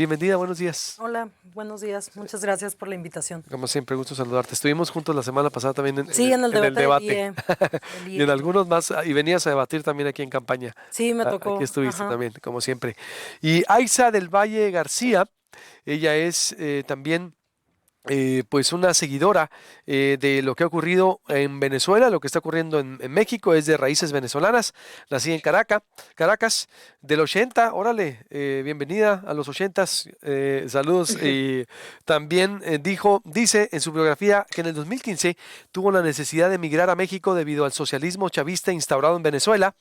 Bienvenida, buenos días. Hola, buenos días. Muchas gracias por la invitación. Como siempre, gusto saludarte. Estuvimos juntos la semana pasada también Sí, en el en el debate del debate IE. Del y en IE. algunos más, y venías a debatir también aquí en campaña. Sí, me Aquí tocó. estuviste Ajá. también, como siempre. Y Aiza del Valle García, ella es también pues una seguidora de lo que ha ocurrido en Venezuela, lo que está ocurriendo en México, es de raíces venezolanas, nací en Caracas, del 80, órale, bienvenida a los 80, saludos, y también dice en su biografía que en el 2015 tuvo la necesidad de emigrar a México debido al socialismo chavista instaurado en Venezuela.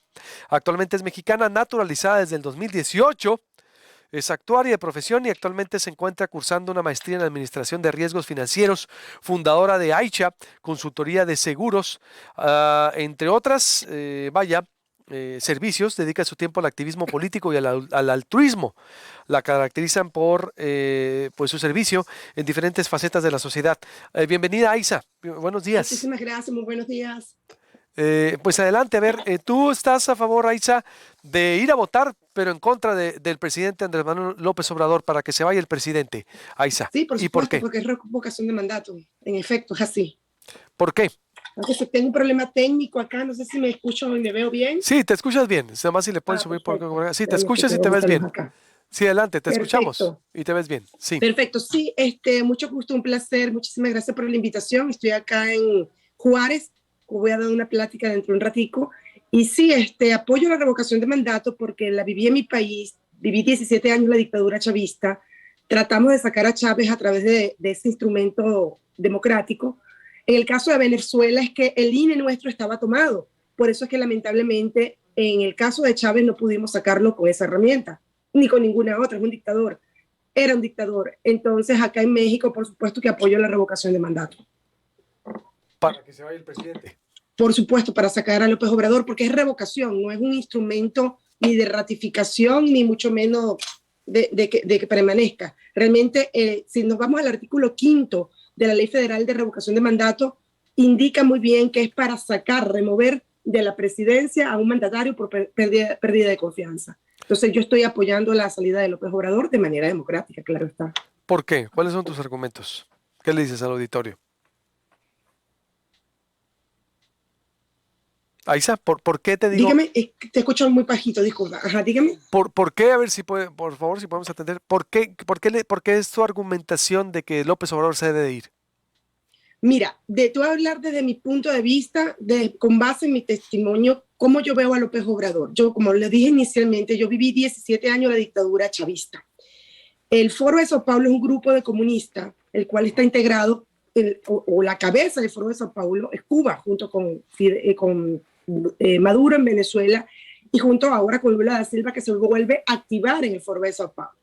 Actualmente es mexicana, naturalizada desde el 2018. Es actuaria de profesión y actualmente se encuentra cursando una maestría en Administración de Riesgos Financieros, fundadora de Aicha, consultoría de seguros, entre otras, servicios. Dedica su tiempo al activismo político y al altruismo. La caracterizan por pues su servicio en diferentes facetas de la sociedad. Bienvenida, Aiza. Buenos días. Muchísimas gracias, muy buenos días. Pues adelante, a ver, tú estás a favor, Aiza, de ir a votar, pero en contra del presidente Andrés Manuel López Obrador para que se vaya el presidente, Aiza. Sí, por ¿Y por supuesto, qué? porque es revocación de mandato. En efecto, es así. ¿Por qué? Aunque si tengo un problema técnico acá, no sé si me escucho y me veo bien. Sí, te escuchas bien. Nada más si le puedes subir por... Perfecto. Sí, te Déjame que escuchas y tengo te ves mucha luz bien. acá. Sí, adelante, te escuchamos Perfecto, y te ves bien. Sí. perfecto. Sí, mucho gusto, un placer. Muchísimas gracias por la invitación. Estoy acá en Juárez. Voy a dar una plática dentro de un ratico. Y sí, apoyo la revocación de mandato porque la viví en mi país. Viví 17 años la dictadura chavista. Tratamos de sacar a Chávez a través de ese instrumento democrático. En el caso de Venezuela es que el INE nuestro estaba tomado. Por eso es que lamentablemente en el caso de Chávez no pudimos sacarlo con esa herramienta, ni con ninguna otra. Es un dictador. Era un dictador. Entonces acá en México, por supuesto que apoyo la revocación de mandato. Para que se vaya el presidente. Por supuesto, para sacar a López Obrador, porque es revocación, no es un instrumento ni de ratificación, ni mucho menos de que permanezca. Realmente, si nos vamos al artículo 5 de la Ley Federal de Revocación de Mandato, indica muy bien que es para sacar, remover de la presidencia a un mandatario por pérdida de confianza. Entonces, yo estoy apoyando la salida de López Obrador de manera democrática, claro está. ¿Por qué? ¿Cuáles son tus argumentos? ¿Qué le dices al auditorio? Aiza, ¿por qué te digo? Dígame, te escucho muy bajito, disculpa. Ajá, dígame. ¿Por qué? A ver si puede, por favor, si podemos atender. ¿Por qué es tu argumentación de que López Obrador se debe de ir? Mira, tú hablar desde mi punto de vista, con base en mi testimonio, cómo yo veo a López Obrador. Yo, como le dije inicialmente, yo viví 17 años la dictadura chavista. El Foro de Sao Paulo es un grupo de comunistas, el cual está integrado, o la cabeza del Foro de Sao Paulo es Cuba, junto con Maduro en Venezuela y junto ahora con Lula da Silva, que se vuelve a activar en el Foro de Sao Paulo.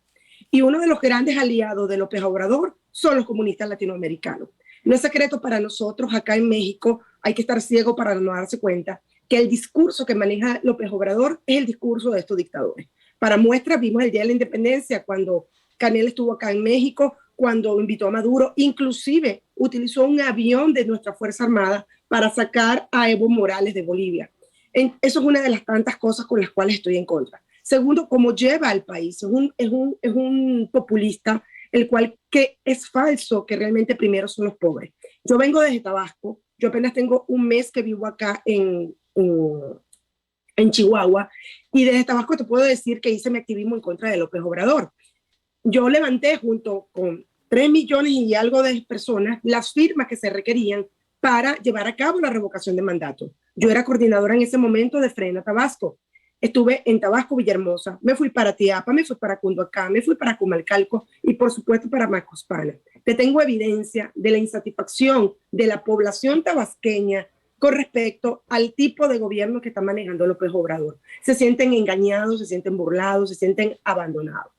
Y uno de los grandes aliados de López Obrador son los comunistas latinoamericanos. No es secreto para nosotros acá en México, hay que estar ciego para no darse cuenta que el discurso que maneja López Obrador es el discurso de estos dictadores. Para muestra, vimos el Día de la Independencia cuando Canel estuvo acá en México, cuando invitó a Maduro, inclusive utilizó un avión de nuestra Fuerza Armada para sacar a Evo Morales de Bolivia. Eso es una de las tantas cosas con las cuales estoy en contra. Segundo, cómo lleva al país. Es un populista, el cual que es falso que realmente primero son los pobres. Yo vengo desde Tabasco, yo apenas tengo un mes que vivo acá en Chihuahua, y desde Tabasco te puedo decir que hice mi activismo en contra de López Obrador. Yo levanté junto con 3 millones y algo de personas las firmas que se requerían para llevar a cabo la revocación de mandato. Yo era coordinadora en ese momento de Frena Tabasco. Estuve en Tabasco, Villahermosa, me fui para Tiapa, me fui para Cunduacán, me fui para Comalcalco y por supuesto para Macuspana. Te tengo evidencia de la insatisfacción de la población tabasqueña con respecto al tipo de gobierno que está manejando López Obrador. Se sienten engañados, se sienten burlados, se sienten abandonados.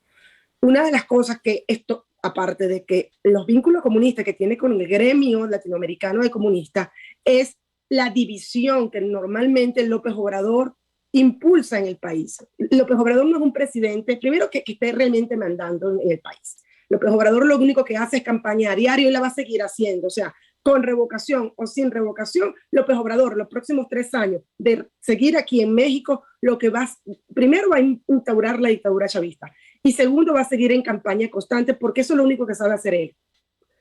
Una de las cosas que esto, aparte de que los vínculos comunistas que tiene con el gremio latinoamericano de comunistas, es la división que normalmente López Obrador impulsa en el país. López Obrador no es un presidente, primero que esté realmente mandando en el país. López Obrador lo único que hace es campaña a diario y la va a seguir haciendo. O sea, con revocación o sin revocación, López Obrador, los próximos 3 años de seguir aquí en México, lo que va, primero va a instaurar la dictadura chavista Y segundo, va a seguir en campaña constante porque eso es lo único que sabe hacer él.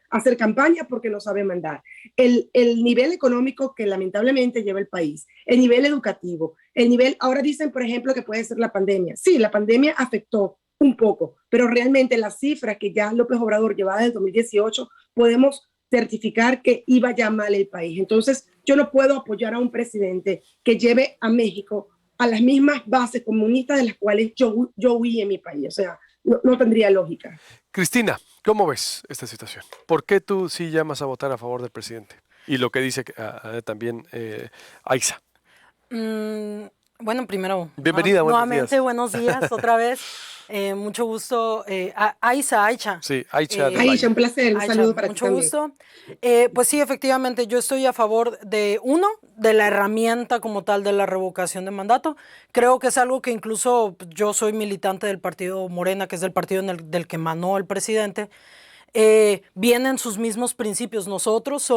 Hacer campaña porque no sabe mandar. El nivel económico que lamentablemente lleva el país, el nivel educativo, el nivel, ahora dicen, por ejemplo, que puede ser la pandemia. Sí, la pandemia afectó un poco, pero realmente las cifras que ya López Obrador llevaba desde 2018, podemos certificar que iba ya mal el país. Entonces, yo no puedo apoyar a un presidente que lleve a México a las mismas bases comunistas de las cuales yo huí en mi país. O sea, no tendría lógica. Cristina, ¿cómo ves esta situación? ¿Por qué tú sí llamas a votar a favor del presidente? Y lo que dice también Aixa. Bueno, primero, Bienvenida, nuevamente, buenos días. buenos días otra vez. Mucho gusto. Aixa. Sí, Aixa del Aixa, Valle. un placer, un Aixa, saludo para ti mucho también. gusto. Pues sí, efectivamente, yo estoy a favor de la herramienta como tal de la revocación de mandato. Creo que es algo que incluso yo soy militante del partido Morena, que es el partido del que emanó el presidente. Vienen sus mismos principios. Nosotros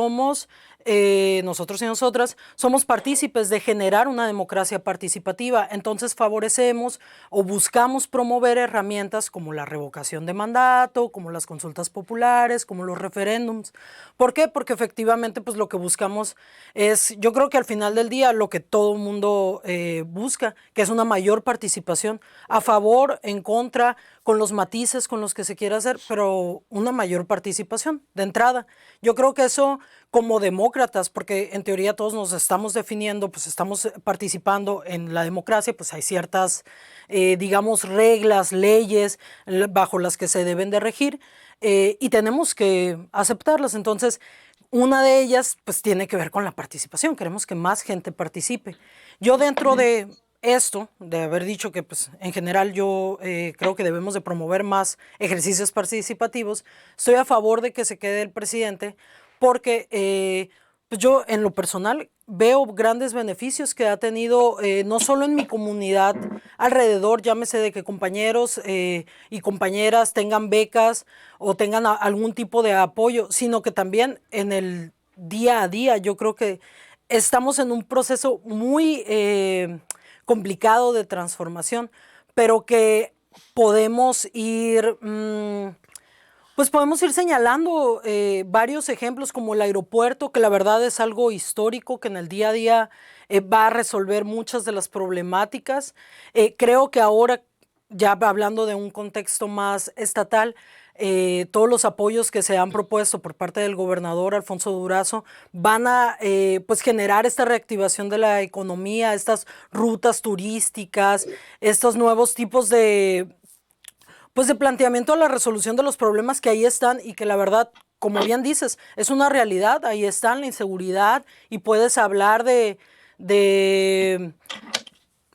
y nosotras somos partícipes de generar una democracia participativa. Entonces favorecemos o buscamos promover herramientas como la revocación de mandato, como las consultas populares, como los referéndums. ¿Por qué? Porque efectivamente pues lo que buscamos es, yo creo que al final del día lo que todo el mundo busca, que es una mayor participación a favor, en contra, con los matices con los que se quiera hacer, pero una mayor participación de entrada. Yo creo que eso como demócratas, porque en teoría todos nos estamos definiendo, pues estamos participando en la democracia, pues hay ciertas, digamos, reglas, leyes bajo las que se deben de regir y tenemos que aceptarlas. Entonces, una de ellas, pues tiene que ver con la participación. Queremos que más gente participe. Yo dentro de esto, de haber dicho que pues, en general yo creo que debemos de promover más ejercicios participativos, estoy a favor de que se quede el presidente porque pues yo en lo personal veo grandes beneficios que ha tenido no solo en mi comunidad alrededor, llámese de que compañeros y compañeras tengan becas o tengan algún tipo de apoyo, sino que también en el día a día. Yo creo que estamos en un proceso muy complicado de transformación, pero que podemos ir, pues podemos ir señalando varios ejemplos como el aeropuerto, que la verdad es algo histórico, que en el día a día va a resolver muchas de las problemáticas. Creo que ahora, ya hablando de un contexto más estatal, todos los apoyos que se han propuesto por parte del gobernador Alfonso Durazo van a pues generar esta reactivación de la economía, estas rutas turísticas, estos nuevos tipos de pues de planteamiento a la resolución de los problemas que ahí están y que la verdad, como bien dices, es una realidad, ahí están la inseguridad y puedes hablar de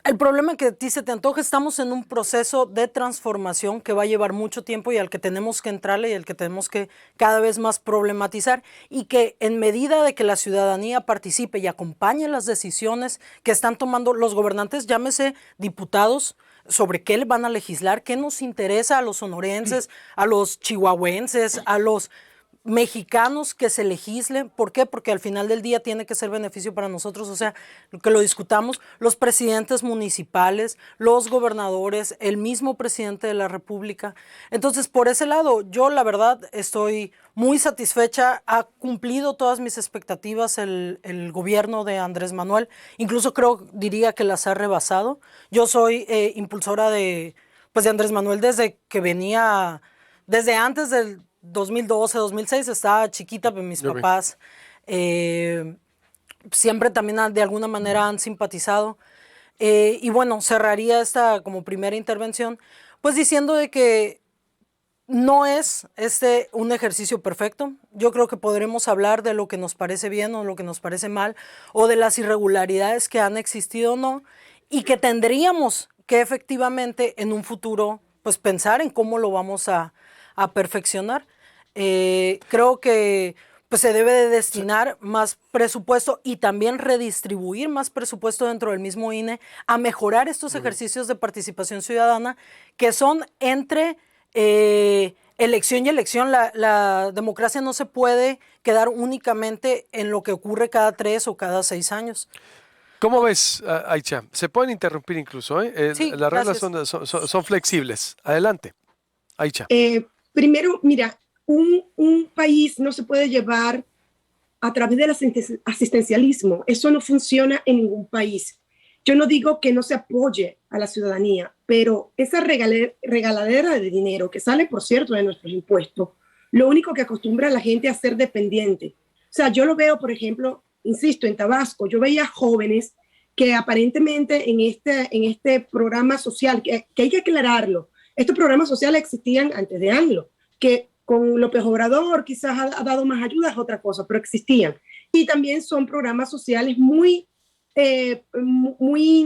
el problema que a ti se te antoja. Estamos en un proceso de transformación que va a llevar mucho tiempo y al que tenemos que entrarle y al que tenemos que cada vez más problematizar, y que en medida de que la ciudadanía participe y acompañe las decisiones que están tomando los gobernantes, llámese diputados, sobre qué le van a legislar, qué nos interesa a los sonorenses, a los chihuahuenses, a los mexicanos que se legisle. ¿Por qué? Porque al final del día tiene que ser beneficio para nosotros, o sea, que lo discutamos, los presidentes municipales, los gobernadores, el mismo presidente de la República. Entonces, por ese lado, yo la verdad estoy muy satisfecha, ha cumplido todas mis expectativas el gobierno de Andrés Manuel, incluso diría que las ha rebasado. Yo soy impulsora pues de Andrés Manuel desde que venía, desde antes del 2012, 2006, estaba chiquita, pero mis papás siempre también de alguna manera han simpatizado. Y bueno, cerraría esta como primera intervención, pues diciendo de que no es un ejercicio perfecto. Yo creo que podremos hablar de lo que nos parece bien o lo que nos parece mal, o de las irregularidades que han existido o no, y que tendríamos que efectivamente en un futuro pues pensar en cómo lo vamos a perfeccionar. Creo que pues, se debe de destinar más presupuesto y también redistribuir más presupuesto dentro del mismo INE a mejorar estos ejercicios de participación ciudadana que son entre elección y elección. La democracia no se puede quedar únicamente en lo que ocurre cada 3 o cada 6 años. ¿Cómo ves, Aicha? Se pueden interrumpir incluso, ¿eh? Sí, Las reglas gracias. son flexibles. Adelante, Aicha. Primero, mira, un país no se puede llevar a través del asistencialismo. Eso no funciona en ningún país. Yo no digo que no se apoye a la ciudadanía, pero esa regaladera de dinero que sale, por cierto, de nuestros impuestos, lo único que acostumbra a la gente a ser dependiente. O sea, yo lo veo, por ejemplo, insisto, en Tabasco, yo veía jóvenes que aparentemente en este programa social, que hay que aclararlo, estos programas sociales existían antes de ANLO, que con López Obrador quizás ha dado más ayuda, es otra cosa, pero existían. Y también son programas sociales muy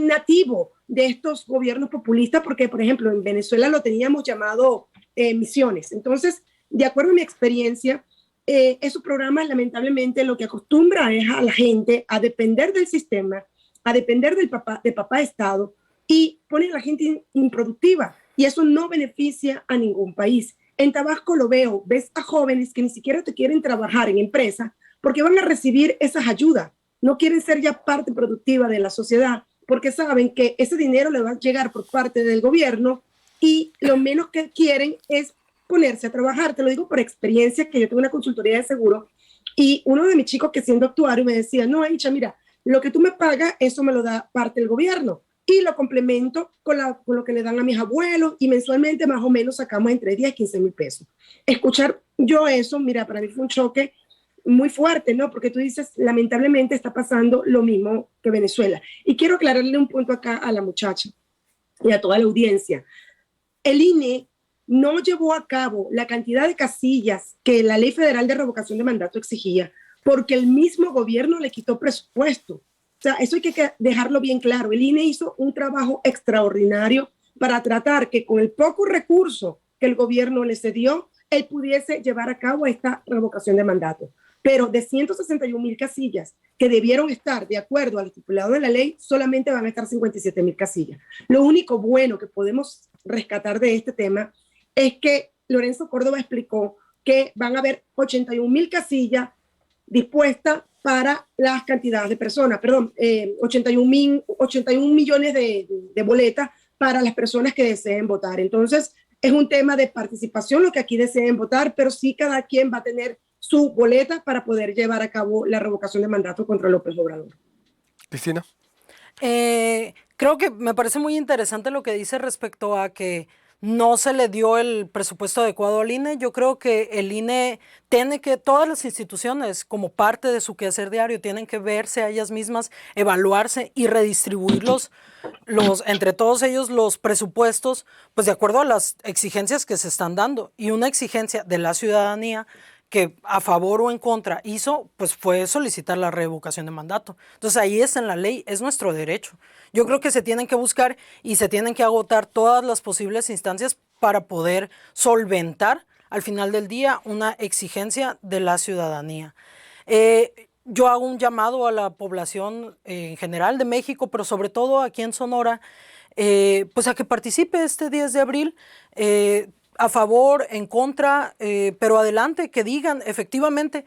nativos de estos gobiernos populistas, porque, por ejemplo, en Venezuela lo teníamos llamado misiones. Entonces, de acuerdo a mi experiencia, esos programas lamentablemente lo que acostumbra es a la gente a depender del sistema, a depender de papá Estado, y pone a la gente improductiva, y eso no beneficia a ningún país. En Tabasco lo veo, ves a jóvenes que ni siquiera te quieren trabajar en empresa porque van a recibir esas ayudas, no quieren ser ya parte productiva de la sociedad porque saben que ese dinero le va a llegar por parte del gobierno y lo menos que quieren es ponerse a trabajar. Te lo digo por experiencia, que yo tengo una consultoría de seguro y uno de mis chicos que siendo actuario me decía, no, Aicha, mira, lo que tú me pagas, eso me lo da parte del gobierno y lo complemento con lo que le dan a mis abuelos y mensualmente más o menos sacamos entre 10 y 15 mil pesos. Escuchar yo eso, mira, para mí fue un choque muy fuerte, ¿no? Porque tú dices, lamentablemente está pasando lo mismo que Venezuela. Y quiero aclararle un punto acá a la muchacha y a toda la audiencia. El INE no llevó a cabo la cantidad de casillas que la Ley Federal de Revocación de Mandato exigía porque el mismo gobierno le quitó presupuesto. O sea, eso hay que dejarlo bien claro. El INE hizo un trabajo extraordinario para tratar que con el poco recurso que el gobierno le cedió, él pudiese llevar a cabo esta revocación de mandato. Pero de 161,000 casillas que debieron estar de acuerdo al estipulado de la ley, solamente van a estar 57,000 casillas. Lo único bueno que podemos rescatar de este tema es que Lorenzo Córdoba explicó que van a haber 81,000 casillas dispuestas para las cantidades de personas, 81 millones de boletas para las personas que deseen votar. Entonces, es un tema de participación lo que aquí deseen votar, pero sí cada quien va a tener su boleta para poder llevar a cabo la revocación de mandato contra López Obrador. Cristina. Creo que me parece muy interesante lo que dice respecto a que no se le dio el presupuesto adecuado al INE. Yo creo que el INE tiene que, todas las instituciones, como parte de su quehacer diario, tienen que verse a ellas mismas, evaluarse y redistribuir entre todos ellos los presupuestos, pues de acuerdo a las exigencias que se están dando. Y una exigencia de la ciudadanía que a favor o en contra hizo, pues fue solicitar la revocación de mandato. Entonces ahí está en la ley, es nuestro derecho. Yo creo que se tienen que buscar y se tienen que agotar todas las posibles instancias para poder solventar al final del día una exigencia de la ciudadanía. Yo hago un llamado a la población en general de México, pero sobre todo aquí en Sonora, pues a que participe este 10 de abril, a favor, en contra, pero adelante, que digan, efectivamente,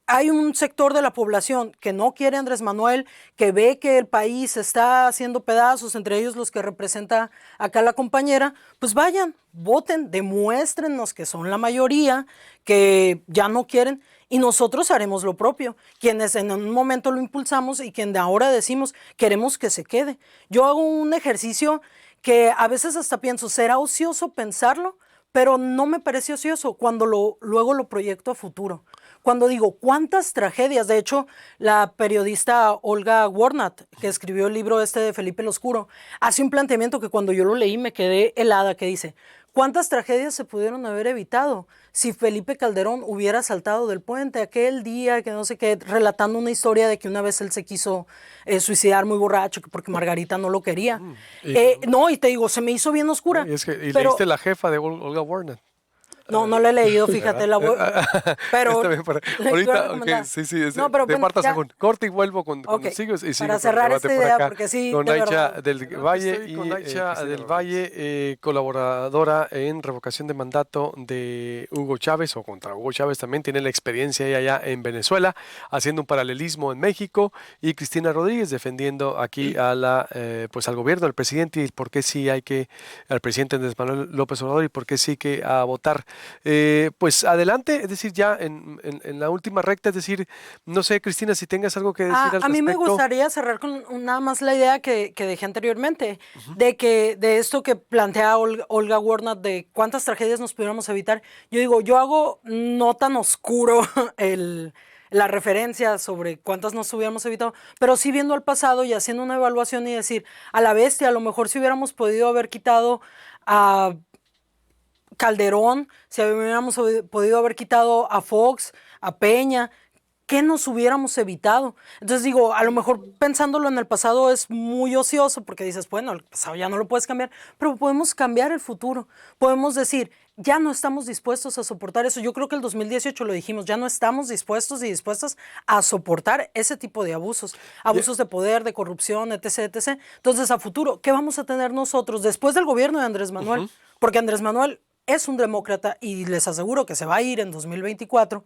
hay un sector de la población que no quiere a Andrés Manuel, que ve que el país está haciendo pedazos, entre ellos los que representa acá la compañera, pues vayan, voten, demuéstrennos que son la mayoría, que ya no quieren, y nosotros haremos lo propio, quienes en un momento lo impulsamos y quien de ahora decimos queremos que se quede. Yo hago un ejercicio que a veces hasta pienso, ¿será ocioso pensarlo? Pero no me parece ocioso cuando luego lo proyecto a futuro. Cuando digo, ¿cuántas tragedias? De hecho, la periodista Olga Warnat, que escribió el libro de Felipe el Oscuro, hace un planteamiento que cuando yo lo leí me quedé helada, que dice, ¿cuántas tragedias se pudieron haber evitado si Felipe Calderón hubiera saltado del puente aquel día, que no sé qué, relatando una historia de que una vez él se quiso suicidar muy borracho porque Margarita no lo quería? No, y te digo, se me hizo bien oscura. Y pero leíste La jefa de Olga Warner. No, no lo he leído, fíjate, pero Está bien, ahorita, okay, sí, no, pero de Marta ya, Sagún. Corte y vuelvo con okay, sigo, y sigo para con el cerrar debate esta por idea, acá porque sí, con de Aicha verdad. del Valle y con Aicha Cristina del Rodríguez. Valle, Colaboradora en revocación de mandato de Hugo Chávez o contra Hugo Chávez también, tiene la experiencia ella allá en Venezuela, haciendo un paralelismo en México, y Cristina Rodríguez defendiendo aquí a pues al gobierno, al presidente, y por qué sí hay que, al presidente Andrés Manuel López Obrador, y por qué sí que a votar. Pues adelante, es decir, ya en la última recta, es decir, no sé, Cristina, si tengas algo que decir al A mí me respecto. gustaría cerrar con nada más la idea que dejé anteriormente, de esto que plantea Olga Warnat, de cuántas tragedias nos pudiéramos evitar. Yo digo, yo hago no tan oscuro la referencia sobre cuántas nos hubiéramos evitado, pero sí viendo al pasado y haciendo una evaluación y decir, a la bestia, a lo mejor si hubiéramos podido haber quitado a Calderón, si hubiéramos podido haber quitado a Fox, a Peña, ¿qué nos hubiéramos evitado? Entonces digo, a lo mejor pensándolo en el pasado es muy ocioso porque dices, bueno, el pasado ya no lo puedes cambiar, pero podemos cambiar el futuro. Podemos decir, ya no estamos dispuestos a soportar eso. Yo creo que el 2018 lo dijimos, ya no estamos dispuestos y dispuestas a soportar ese tipo de abusos. Abusos de poder, de corrupción, etc., etc. Entonces, a futuro, ¿qué vamos a tener nosotros después del gobierno de Andrés Manuel? Porque Andrés Manuel es un demócrata y les aseguro que se va a ir en 2024.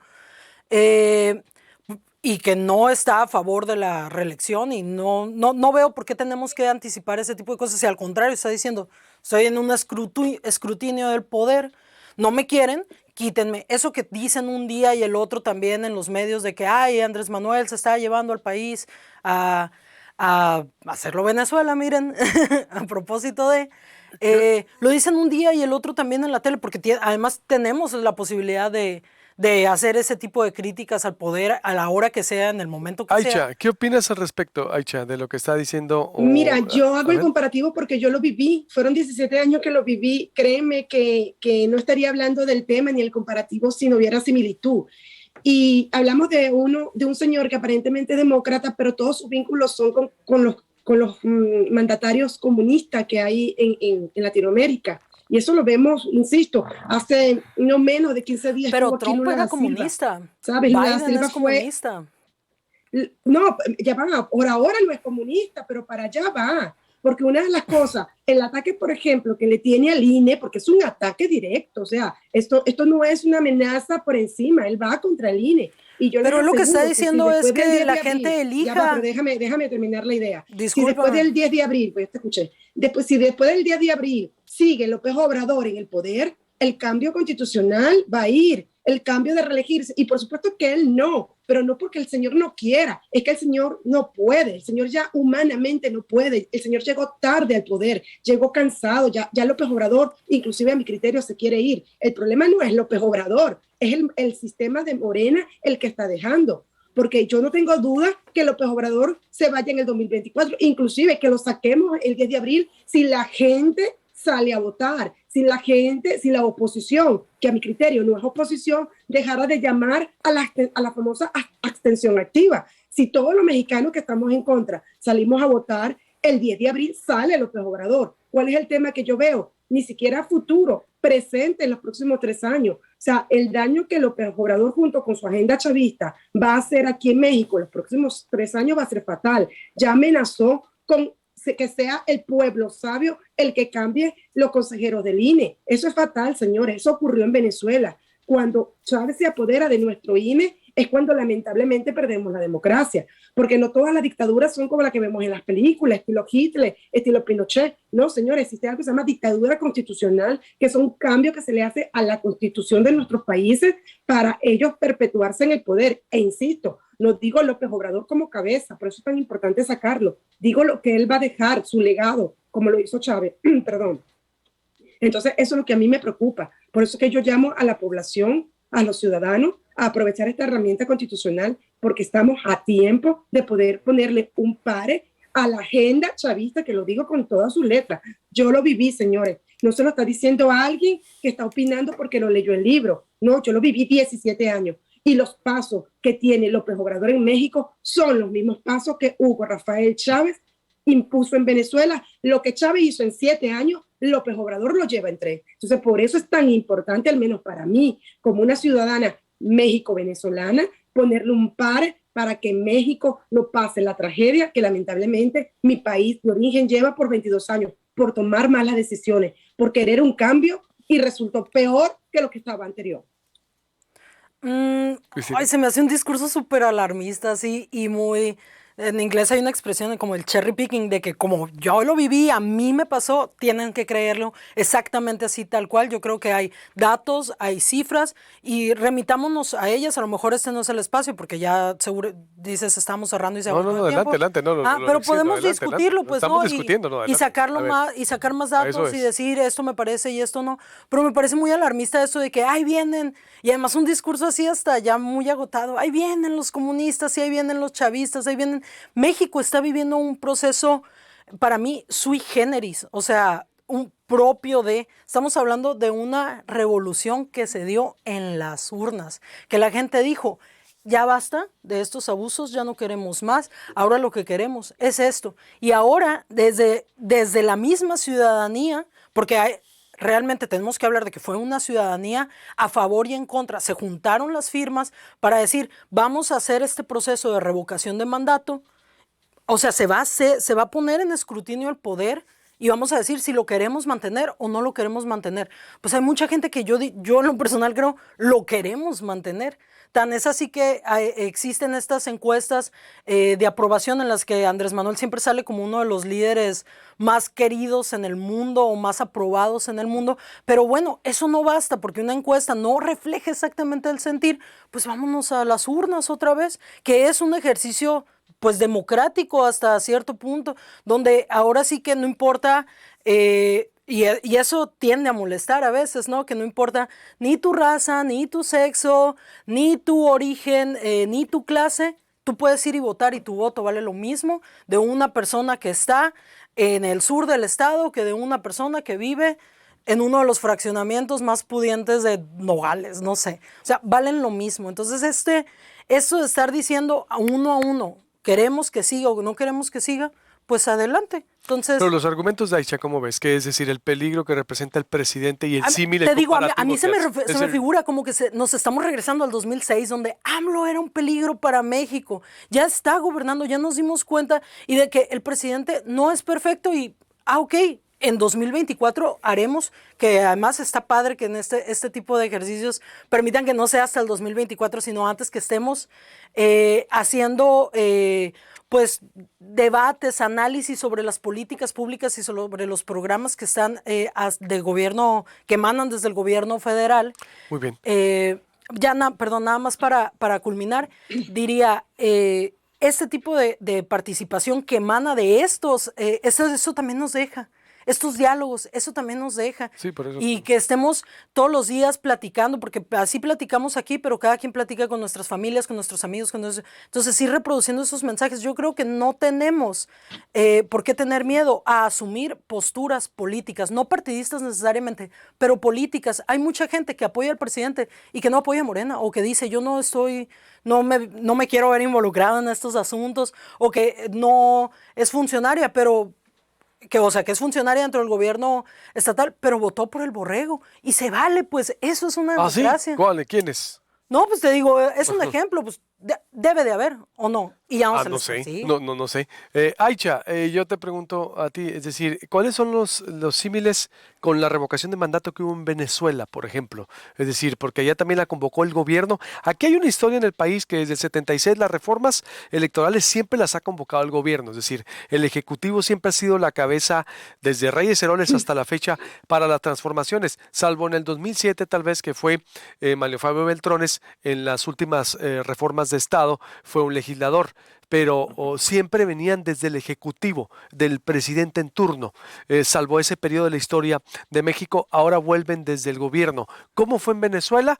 Y que no está a favor de la reelección y no veo por qué tenemos que anticipar ese tipo de cosas. Si al contrario está diciendo, estoy en un escrutinio del poder, no me quieren, quítenme. Eso que dicen un día y el otro también en los medios de que, ay, Andrés Manuel se está llevando al país a hacerlo Venezuela, miren, a propósito de... lo dicen un día y el otro también en la tele, porque además tenemos la posibilidad de hacer ese tipo de críticas al poder a la hora que sea, en el momento que sea. Aicha, ¿qué opinas al respecto, Aicha, de lo que está diciendo? Mira, yo hago el comparativo porque yo lo viví, fueron 17 años que lo viví, créeme que no estaría hablando del tema ni el comparativo si no hubiera similitud. Y hablamos de un señor que aparentemente es demócrata, pero todos sus vínculos son con los mandatarios comunistas que hay en Latinoamérica. Y eso lo vemos, insisto, hace no menos de 15 días. Pero Trump era comunista. ¿Sabes? Biden es comunista. No, ya va, por ahora no es comunista, pero para allá va. Porque una de las cosas, el ataque, por ejemplo, que le tiene al INE, porque es un ataque directo, o sea, esto no es una amenaza por encima, él va contra el INE. Y yo pero lo que está diciendo es que la gente elija. Ya va, pero déjame terminar la idea. Disculpa. Si después del 10 de abril, pues te escuché, si después del 10 de abril sigue López Obrador en el poder, el cambio constitucional va a ir, el cambio de reelegirse, y por supuesto que él no, pero no porque el señor no quiera, es que el señor no puede, el señor ya humanamente no puede, el señor llegó tarde al poder, llegó cansado, ya López Obrador, inclusive a mi criterio, se quiere ir. El problema no es López Obrador, es el sistema de Morena el que está dejando, porque yo no tengo duda que López Obrador se vaya en el 2024, inclusive que lo saquemos el 10 de abril si la gente sale a votar, si la oposición, que a mi criterio no es oposición, dejara de llamar a la famosa abstención activa. Si todos los mexicanos que estamos en contra salimos a votar, el 10 de abril sale López Obrador. ¿Cuál es el tema que yo veo? Ni siquiera futuro, presente en los próximos 3 años. O sea, el daño que López Obrador junto con su agenda chavista va a hacer aquí en México en los próximos 3 años va a ser fatal. Ya amenazó con que sea el pueblo sabio el que cambie los consejeros del INE. Eso es fatal, señores. Eso ocurrió en Venezuela. Cuando Chávez se apodera de nuestro INE es cuando lamentablemente perdemos la democracia, porque no todas las dictaduras son como la que vemos en las películas, estilo Hitler, estilo Pinochet. No, señores, existe algo que se llama dictadura constitucional, que son cambios que se le hace a la constitución de nuestros países para ellos perpetuarse en el poder. E insisto, no digo López Obrador como cabeza, por eso es tan importante sacarlo. Digo lo que él va a dejar, su legado, como lo hizo Chávez. Perdón. Entonces, eso es lo que a mí me preocupa. Por eso es que yo llamo a la población, a los ciudadanos, a aprovechar esta herramienta constitucional, porque estamos a tiempo de poder ponerle un pare a la agenda chavista, que lo digo con todas sus letras. Yo lo viví, señores. No se lo está diciendo a alguien que está opinando porque lo leyó el libro. No, yo lo viví 17 años. Y los pasos que tiene López Obrador en México son los mismos pasos que Hugo Rafael Chávez impuso en Venezuela. Lo que Chávez hizo en 7 años, López Obrador lo lleva en 3. Entonces, por eso es tan importante, al menos para mí, como una ciudadana México-venezolana, ponerle un par para que México no pase la tragedia que lamentablemente mi país de origen lleva por 22 años, por tomar malas decisiones, por querer un cambio y resultó peor que lo que estaba anterior. Ay, se me hace un discurso súper alarmista, así, y muy... En inglés hay una expresión como el cherry picking, de que como yo lo viví, a mí me pasó, tienen que creerlo exactamente así, tal cual. Yo creo que hay datos, hay cifras, y remitámonos a ellas. A lo mejor este no es el espacio, porque ya seguro dices, estamos cerrando y se No, adelante. Pero podemos discutirlo, pues, estamos ¿no? discutiendo, no, y sacarlo más, y sacar más datos y decir, esto me parece y esto no. Pero me parece muy alarmista esto de que ahí vienen, y además un discurso así hasta ya muy agotado, ahí vienen los comunistas y ahí vienen los chavistas, ahí vienen. México está viviendo un proceso, para mí, sui generis, o sea, un propio de, estamos hablando de una revolución que se dio en las urnas, que la gente dijo, ya basta de estos abusos, ya no queremos más, ahora lo que queremos es esto. Y ahora, desde la misma ciudadanía, porque realmente tenemos que hablar de que fue una ciudadanía a favor y en contra, se juntaron las firmas para decir, vamos a hacer este proceso de revocación de mandato. O sea, se va a poner en escrutinio el poder y vamos a decir si lo queremos mantener o no lo queremos mantener. Pues hay mucha gente que yo en lo personal creo lo queremos mantener. Tan es así que existen estas encuestas de aprobación en las que Andrés Manuel siempre sale como uno de los líderes más queridos en el mundo o más aprobados en el mundo. Pero bueno, eso no basta porque una encuesta no refleja exactamente el sentir. Pues vámonos a las urnas otra vez, que es un ejercicio pues democrático hasta cierto punto, donde ahora sí que no importa, y eso tiende a molestar a veces, ¿no? Que no importa ni tu raza, ni tu sexo, ni tu origen, ni tu clase, tú puedes ir y votar y tu voto vale lo mismo de una persona que está en el sur del estado que de una persona que vive en uno de los fraccionamientos más pudientes de Nogales, no sé. O sea, valen lo mismo. Entonces, esto de estar diciendo a uno, queremos que siga o no queremos que siga, pues adelante. Entonces, pero los argumentos de Aisha, ¿cómo ves? Que es decir, el peligro que representa el presidente y el símil. Te digo, a mí se me figura como que nos estamos regresando al 2006, donde AMLO era un peligro para México. Ya está gobernando, ya nos dimos cuenta, y de que el presidente no es perfecto y, ok, en 2024 haremos, que además está padre que en este tipo de ejercicios permitan que no sea hasta el 2024, sino antes que estemos haciendo pues debates, análisis sobre las políticas públicas y sobre los programas que están de gobierno, que emanan desde el gobierno federal. Muy bien. Nada más para culminar, diría, este tipo de participación que emana de estos, eso también nos deja. Estos diálogos, eso también nos deja. Sí, por eso. Y que estemos todos los días platicando, porque así platicamos aquí, pero cada quien platica con nuestras familias, con nuestros amigos, entonces ir reproduciendo esos mensajes. Yo creo que no tenemos por qué tener miedo a asumir posturas políticas, no partidistas necesariamente, pero políticas. Hay mucha gente que apoya al presidente y que no apoya a Morena, o que dice, yo no me quiero ver involucrado en estos asuntos, o que no es funcionaria, pero que es funcionaria dentro del gobierno estatal, pero votó por el borrego. Y se vale, pues eso es una democracia. ¿Sí? ¿Cuál? ¿Quiénes? No, pues te digo, es un ejemplo, pues debe de haber, ¿o no? Y ya no sé, no sé. Aisha, yo te pregunto a ti, es decir, ¿cuáles son los símiles con la revocación de mandato que hubo en Venezuela, por ejemplo? Es decir, porque allá también la convocó el gobierno. Aquí hay una historia en el país que desde el 76 las reformas electorales siempre las ha convocado el gobierno, es decir, el Ejecutivo siempre ha sido la cabeza desde Reyes Heroles hasta la fecha para las transformaciones, salvo en el 2007 tal vez que fue Mario Fabio Beltrones en las últimas reformas de Estado, fue un legislador, pero siempre venían desde el Ejecutivo, del presidente en turno, salvo ese periodo de la historia de México, ahora vuelven desde el gobierno. ¿Cómo fue en Venezuela?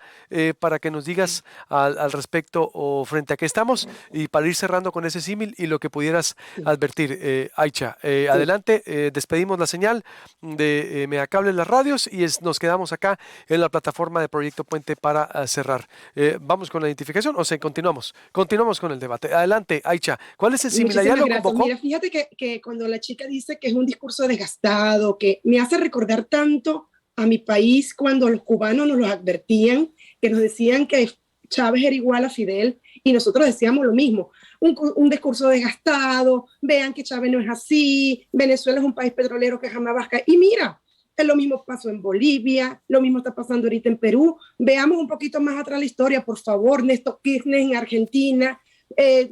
Para que nos digas al respecto o frente a qué estamos, y para ir cerrando con ese símil y lo que pudieras advertir, Aisha. Adelante, despedimos la señal de Megacable en las radios y nos quedamos acá en la plataforma de Proyecto Puente para cerrar. ¿Vamos con la identificación o continuamos? Continuamos con el debate. Adelante, Aisha. Aicha. ¿Cuál es el similar? ¿Ya Muchísimas lo gracias. convocó? Mira, fíjate que cuando la chica dice que es un discurso desgastado, que me hace recordar tanto a mi país cuando los cubanos nos lo advertían, que nos decían que Chávez era igual a Fidel y nosotros decíamos lo mismo. Un discurso desgastado, vean que Chávez no es así, Venezuela es un país petrolero que jamás va a caer. Y mira, lo mismo pasó en Bolivia, lo mismo está pasando ahorita en Perú. Veamos un poquito más atrás la historia, por favor. Néstor Kirchner en Argentina,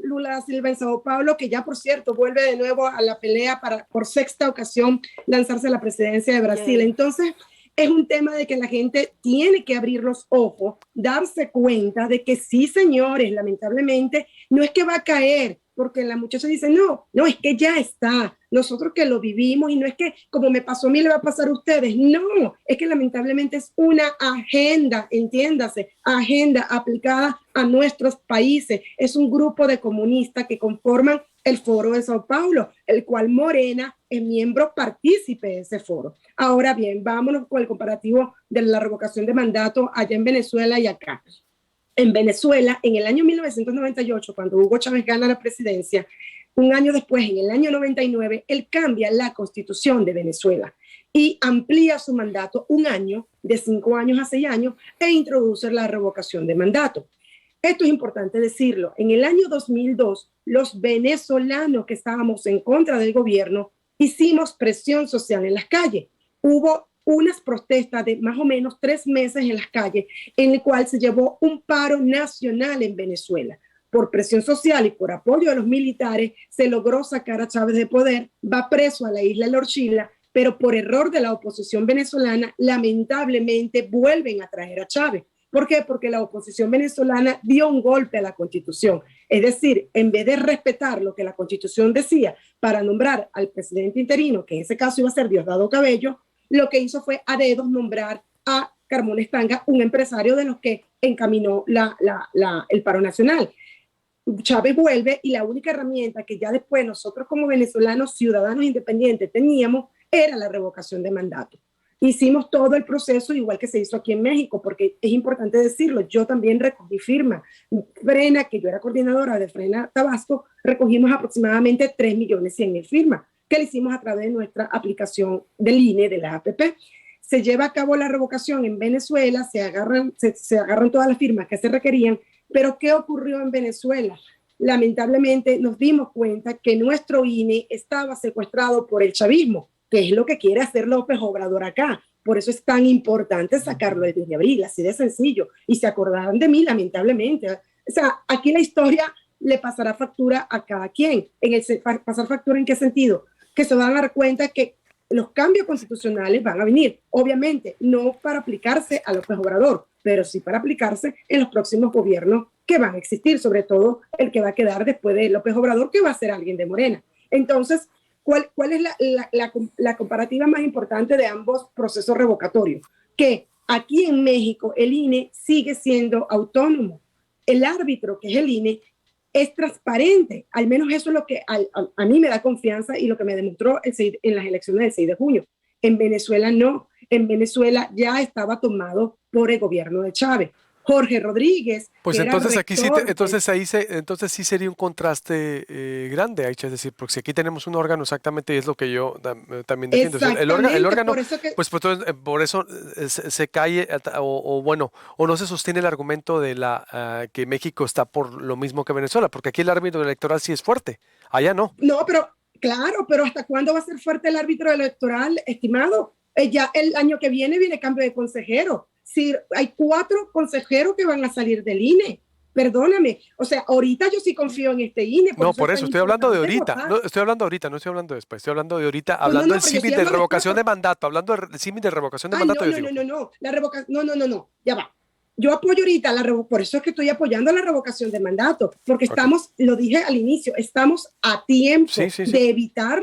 Lula da Silva en Sao Paulo, que ya por cierto vuelve de nuevo a la pelea para por sexta ocasión lanzarse a la presidencia de Brasil. Yeah. Entonces es un tema de que la gente tiene que abrir los ojos, darse cuenta de que sí, señores, lamentablemente no es que va a caer, porque la muchacha dice, no, es que ya está, nosotros que lo vivimos y no es que como me pasó a mí le va a pasar a ustedes, no, es que lamentablemente es una agenda, entiéndase, agenda aplicada a nuestros países, es un grupo de comunistas que conforman el Foro de Sao Paulo, el cual Morena es miembro partícipe de ese foro. Ahora bien, vámonos con el comparativo de la revocación de mandato allá en Venezuela y acá. En Venezuela, en el año 1998, cuando Hugo Chávez gana la presidencia, un año después, en el año 99, él cambia la constitución de Venezuela y amplía su mandato un año, de 5 años a 6 años, e introduce la revocación de mandato. Esto es importante decirlo. En el año 2002, los venezolanos que estábamos en contra del gobierno hicimos presión social en las calles. Hubo unas protestas de más o menos 3 meses en las calles, en el cual se llevó un paro nacional en Venezuela. Por presión social y por apoyo de los militares, se logró sacar a Chávez de poder, va preso a la isla de Lorchila, pero por error de la oposición venezolana, lamentablemente vuelven a traer a Chávez. ¿Por qué? Porque la oposición venezolana dio un golpe a la Constitución. Es decir, en vez de respetar lo que la Constitución decía para nombrar al presidente interino, que en ese caso iba a ser Diosdado Cabello, lo que hizo fue a dedos nombrar a Carmona Estanga, un empresario de los que encaminó el paro nacional. Chávez vuelve y la única herramienta que ya después nosotros como venezolanos, ciudadanos independientes, teníamos era la revocación de mandato. Hicimos todo el proceso igual que se hizo aquí en México, porque es importante decirlo, yo también recogí firma. Frena, que yo era coordinadora de Frena Tabasco, recogimos aproximadamente 3.100.000 firmas, que le hicimos a través de nuestra aplicación del INE, de la APP. Se lleva a cabo la revocación en Venezuela, se agarran todas las firmas que se requerían, pero ¿qué ocurrió en Venezuela? Lamentablemente nos dimos cuenta que nuestro INE estaba secuestrado por el chavismo, que es lo que quiere hacer López Obrador acá. Por eso es tan importante sacarlo el 10 de abril, así de sencillo. Y se acordarán de mí, lamentablemente. O sea, aquí la historia le pasará factura a cada quien. ¿Pasar factura en qué sentido? Que se van a dar cuenta que los cambios constitucionales van a venir. Obviamente, no para aplicarse a López Obrador, pero sí para aplicarse en los próximos gobiernos que van a existir, sobre todo el que va a quedar después de López Obrador, que va a ser alguien de Morena. Entonces, ¿cuál es la comparativa más importante de ambos procesos revocatorios? Que aquí en México el INE sigue siendo autónomo. El árbitro, que es el INE, es transparente. Al menos eso es lo que a mí me da confianza y lo que me demostró en las elecciones del 6 de junio. En Venezuela no. En Venezuela ya estaba tomado por el gobierno de Chávez. Jorge Rodríguez. Pues entonces aquí sí, entonces sí sería un contraste grande, Aicha, es decir, porque si aquí tenemos un órgano exactamente, y es lo que yo también defiendo. El órgano, pues por eso se cae o no se sostiene el argumento de que México está por lo mismo que Venezuela, porque aquí el árbitro electoral sí es fuerte, allá no. No, pero claro, pero ¿hasta cuándo va a ser fuerte el árbitro electoral, estimado? Ya el año que viene cambio de consejero. Si hay 4 consejeros que van a salir del INE, perdóname, o sea, ahorita yo sí confío en este INE. No, por eso estoy hablando de ahorita, no estoy hablando de después, estoy hablando de ahorita, hablando del símil de revocación de mandato, hablando del símil de revocación de mandato. No, ya va. Yo apoyo ahorita, por eso es que estoy apoyando la revocación de mandato, porque estamos, lo dije al inicio, estamos a tiempo de evitar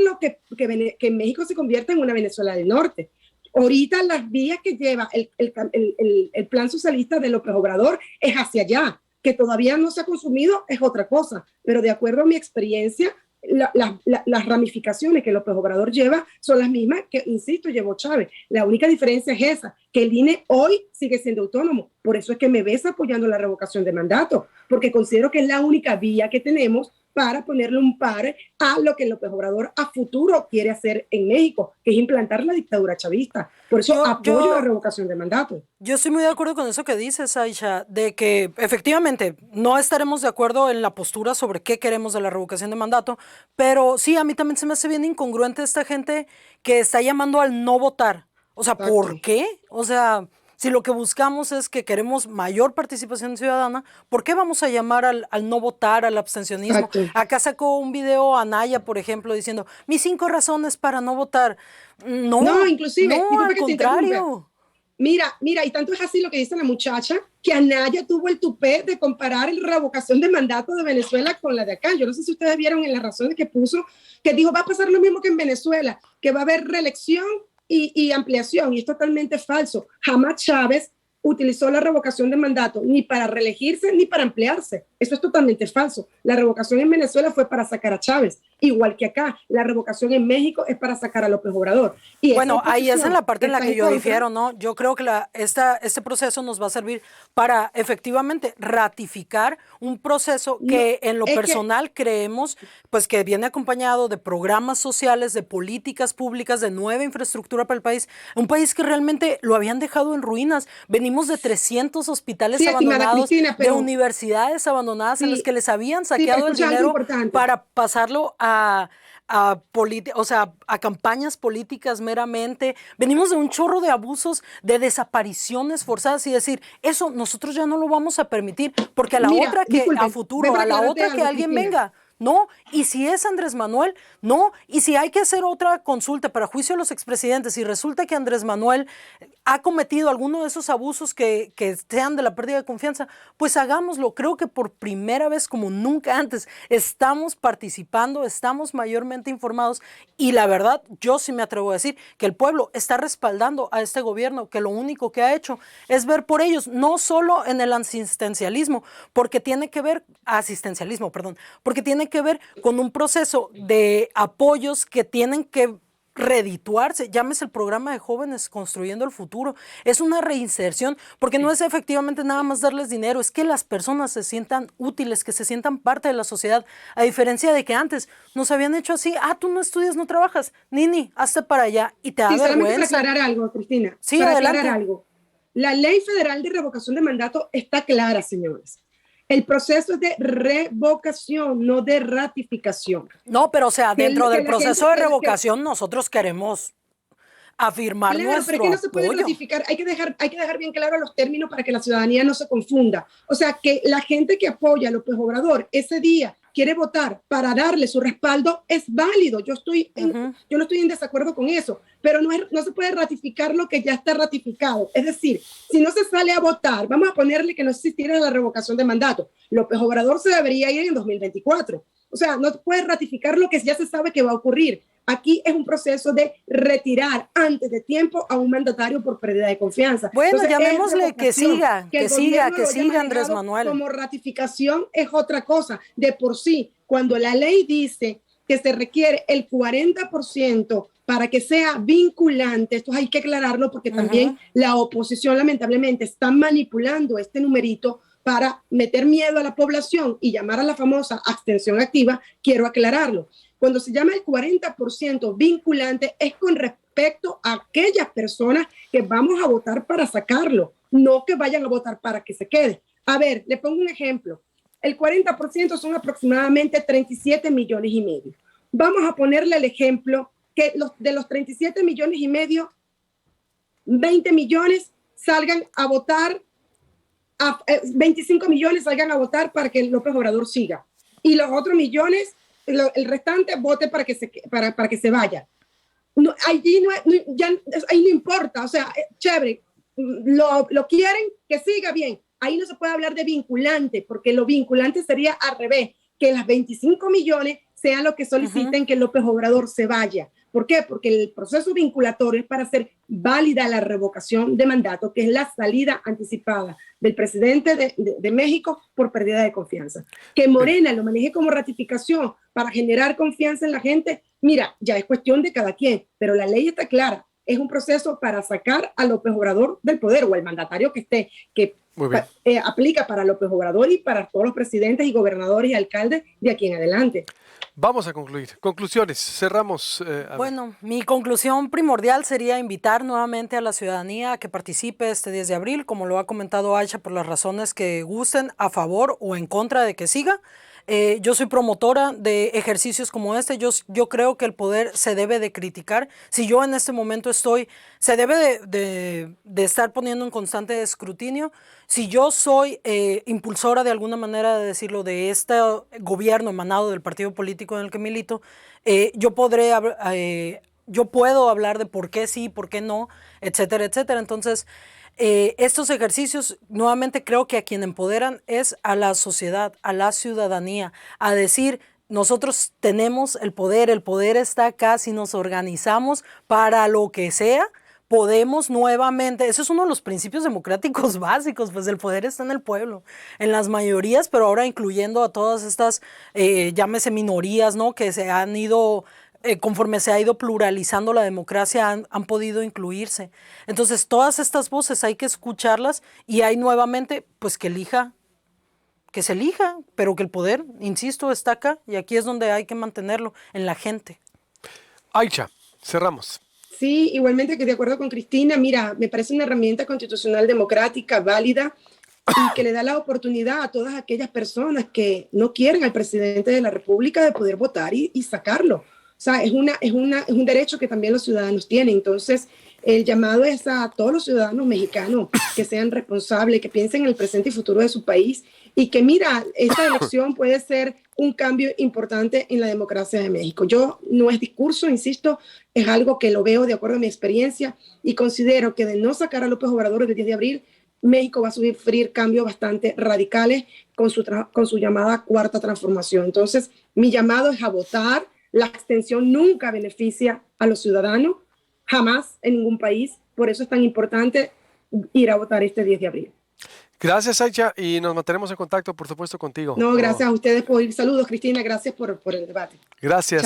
que México se convierta en una Venezuela del Norte. Ahorita las vías que lleva el plan socialista de López Obrador es hacia allá, que todavía no se ha consumido es otra cosa, pero de acuerdo a mi experiencia, las ramificaciones que López Obrador lleva son las mismas que, insisto, llevó Chávez. La única diferencia es esa, que el INE hoy sigue siendo autónomo. Por eso es que me ves apoyando la revocación de mandato, porque considero que es la única vía que tenemos para ponerle un par a lo que López Obrador a futuro quiere hacer en México, que es implantar la dictadura chavista. Por eso apoyo la revocación de mandato. Yo estoy muy de acuerdo con eso que dices, Aisha, de que efectivamente no estaremos de acuerdo en la postura sobre qué queremos de la revocación de mandato, pero sí, a mí también se me hace bien incongruente esta gente que está llamando al no votar. O sea, ¿por qué? O sea, si lo que buscamos es que queremos mayor participación ciudadana, ¿por qué vamos a llamar al no votar, al abstencionismo? Exacto. Acá sacó un video Anaya, por ejemplo, diciendo, mis 5 razones para no votar. No, inclusive, no, al contrario. Mira, y tanto es así lo que dice la muchacha, que Anaya tuvo el tupé de comparar la revocación de mandato de Venezuela con la de acá. Yo no sé si ustedes vieron en las razones que puso, que dijo, va a pasar lo mismo que en Venezuela, que va a haber reelección y ampliación, y es totalmente falso. Jamás Chávez utilizó la revocación de mandato ni para reelegirse ni para ampliarse. Eso es totalmente falso. La revocación en Venezuela fue para sacar a Chávez, igual que acá. La revocación en México es para sacar a López Obrador. Y bueno, ahí es en la parte en la que yo difiero, ¿no? Yo creo que este proceso nos va a servir para efectivamente ratificar un proceso que en lo personal creemos pues que viene acompañado de programas sociales, de políticas públicas, de nueva infraestructura para el país, un país que realmente lo habían dejado en ruinas. Venimos de 300 hospitales abandonados, Cristina, de universidades abandonadas en las que les habían saqueado el dinero para pasarlo a campañas políticas meramente. Venimos de un chorro de abusos, de desapariciones forzadas y decir, eso nosotros ya no lo vamos a permitir, porque a la otra que a futuro, a la otra que alguien venga. No, y si es Andrés Manuel, no, y si hay que hacer otra consulta para juicio a los expresidentes y resulta que Andrés Manuel ha cometido alguno de esos abusos que sean de la pérdida de confianza, pues hagámoslo. Creo que por primera vez como nunca antes estamos participando, estamos mayormente informados y la verdad yo sí me atrevo a decir que el pueblo está respaldando a este gobierno que lo único que ha hecho es ver por ellos, no solo en el asistencialismo, porque tiene que ver con un proceso de apoyos que tienen que redituarse, llámese el programa de jóvenes construyendo el futuro, es una reinserción, porque no es efectivamente nada más darles dinero, es que las personas se sientan útiles, que se sientan parte de la sociedad, a diferencia de que antes nos habían hecho así, tú no estudias, no trabajas, Nini, hazte para allá y te da vergüenza. Solamente para aclarar algo, Cristina, sí, para adelante. aclarar algo, la ley federal de revocación de mandato está clara, señores. El proceso es de revocación, no de ratificación. No, pero o sea, dentro del proceso de revocación nosotros queremos afirmar nuestro pero es que no se puede ratificar, hay que dejar bien claro los términos para que la ciudadanía no se confunda. O sea, que la gente que apoya a López Obrador ese día quiere votar para darle su respaldo, es válido. Yo no estoy en desacuerdo con eso, pero no se puede ratificar lo que ya está ratificado. Es decir, si no se sale a votar, vamos a ponerle que no existiera la revocación de mandato. López Obrador se debería ir en 2024. O sea, no puede ratificar lo que ya se sabe que va a ocurrir. Aquí es un proceso de retirar antes de tiempo a un mandatario por pérdida de confianza. Bueno, entonces, llamémosle que siga Andrés Manuel. Como ratificación es otra cosa. De por sí, cuando la ley dice que se requiere el 40% para que sea vinculante, esto hay que aclararlo porque también la oposición lamentablemente está manipulando este numerito para meter miedo a la población y llamar a la famosa abstención activa. Quiero aclararlo. Cuando se llama el 40% vinculante es con respecto a aquellas personas que vamos a votar para sacarlo, no que vayan a votar para que se quede. A ver, le pongo un ejemplo. El 40% son aproximadamente 37 millones y medio. Vamos a ponerle el ejemplo que de los 37 millones y medio, 20 millones salgan a votar, 25 millones salgan a votar para que López Obrador siga. Y los otros millones, el restante vote para que se vaya. No, ahí no importa, o sea, chévere, lo quieren, que siga bien. Ahí no se puede hablar de vinculante, porque lo vinculante sería al revés, que las 25 millones sean los que soliciten que López Obrador se vaya. ¿Por qué? Porque el proceso vinculatorio es para hacer válida la revocación de mandato, que es la salida anticipada del presidente de México por pérdida de confianza. Que Morena lo maneje como ratificación para generar confianza en la gente, mira, ya es cuestión de cada quien, pero la ley está clara. es un proceso para sacar a López Obrador del poder, o el mandatario que esté, que aplica para López Obrador y para todos los presidentes y gobernadores y alcaldes de aquí en adelante. Vamos a concluir. Conclusiones. Cerramos. Bueno, mi conclusión primordial sería invitar nuevamente a la ciudadanía a que participe este 10 de abril, como lo ha comentado Aisha, por las razones que gusten, a favor o en contra de que siga. Yo soy promotora de ejercicios como este. Yo creo que el poder se debe de criticar. Si yo en este momento se debe de estar poniendo en constante escrutinio. Si yo soy impulsora de alguna manera de decirlo de este gobierno emanado del partido político en el que milito, yo puedo hablar de por qué sí, por qué no, etcétera, etcétera. Entonces, estos ejercicios, nuevamente creo que a quien empoderan es a la sociedad, a la ciudadanía, a decir, nosotros tenemos el poder está acá, si nos organizamos para lo que sea, podemos nuevamente, ese es uno de los principios democráticos básicos, pues el poder está en el pueblo, en las mayorías, pero ahora incluyendo a todas estas, llámese minorías, ¿no? Que se han ido... conforme se ha ido pluralizando la democracia, han podido incluirse. Entonces, todas estas voces hay que escucharlas y hay nuevamente, pues que se elija, pero que el poder, insisto, está acá y aquí es donde hay que mantenerlo, en la gente. Aisha, cerramos. Sí, igualmente que de acuerdo con Cristina, mira, me parece una herramienta constitucional democrática, válida, y que le da la oportunidad a todas aquellas personas que no quieren al presidente de la República de poder votar y sacarlo. O sea, es un derecho que también los ciudadanos tienen. Entonces, el llamado es a todos los ciudadanos mexicanos que sean responsables, que piensen en el presente y futuro de su país y que, mira, esta elección puede ser un cambio importante en la democracia de México. No es discurso, insisto, es algo que lo veo de acuerdo a mi experiencia y considero que de no sacar a López Obrador el 10 de abril, México va a sufrir cambios bastante radicales con su llamada cuarta transformación. Entonces, mi llamado es a votar. La abstención nunca beneficia a los ciudadanos, jamás en ningún país. Por eso es tan importante ir a votar este 10 de abril. Gracias, Aisha, y nos mantenemos en contacto, por supuesto, contigo. No, gracias a ustedes por ir. Saludos, Cristina, gracias por el debate. Gracias.